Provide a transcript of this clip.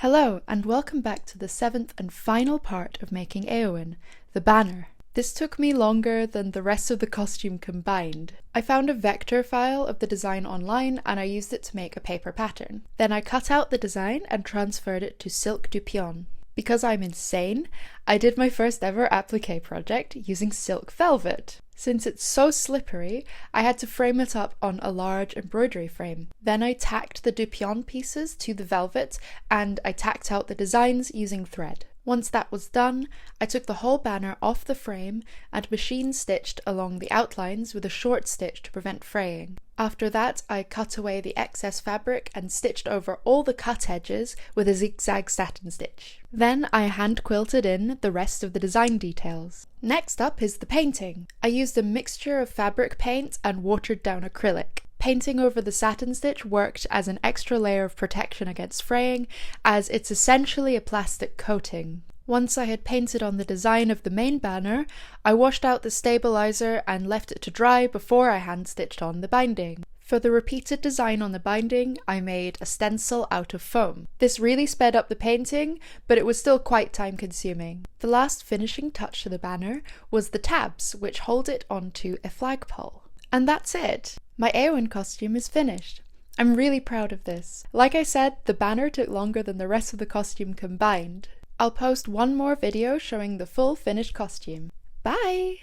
Hello, and welcome back to the 7th and final part of making Eowyn, the banner. This took me longer than the rest of the costume combined. I found a vector file of the design online and I used it to make a paper pattern. Then I cut out the design and transferred it to Silk du Pion. Because I'm insane, I did my first ever applique project using silk velvet. Since it's so slippery, I had to frame it up on a large embroidery frame. Then I tacked the du Pion pieces to the velvet and I tacked out the designs using thread. Once that was done, I took the whole banner off the frame and machine stitched along the outlines with a short stitch to prevent fraying. After that, I cut away the excess fabric and stitched over all the cut edges with a zigzag satin stitch. Then I hand quilted in the rest of the design details. Next up is the painting. I used a mixture of fabric paint and watered down acrylic. Painting over the satin stitch worked as an extra layer of protection against fraying, as it's essentially a plastic coating. Once I had painted on the design of the main banner, I washed out the stabilizer and left it to dry before I hand-stitched on the binding. For the repeated design on the binding, I made a stencil out of foam. This really sped up the painting, but it was still quite time-consuming. The last finishing touch to the banner was the tabs, which hold it onto a flagpole. And that's it! My Eowyn costume is finished. I'm really proud of this. Like I said, the banner took longer than the rest of the costume combined. I'll post one more video showing the full finished costume. Bye!